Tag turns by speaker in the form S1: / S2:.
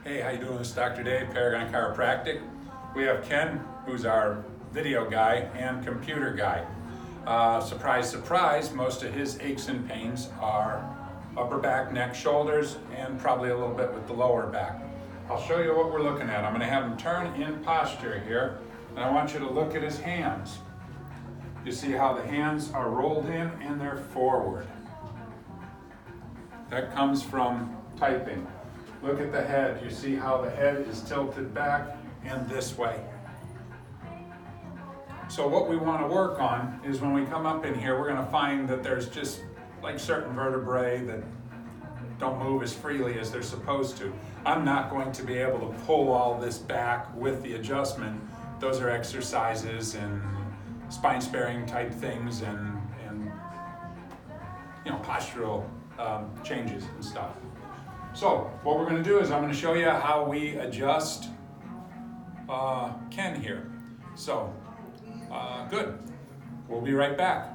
S1: Hey, how you doing? This is Dr. Dave, Paragon Chiropractic. We have Ken, who's our video guy and computer guy. Surprise, surprise, most of his aches and pains are upper back, neck, shoulders, and probably a little bit with the lower back. I'll show you what we're looking at. I'm going to have him turn in posture here, and I want you to look at his hands. You see how the hands are rolled in and they're forward. That comes from typing. Look at the head. You see how the head is tilted back and this way. So what we want to work on is when we come up in here, we're going to find that there's just like certain vertebrae that don't move as freely as they're supposed to. I'm not going to be able to pull all this back with the adjustment. Those are exercises and spine sparing type things and postural changes and stuff. So what we're going to do is I'm going to show you how we adjust Ken here. So good. We'll be right back.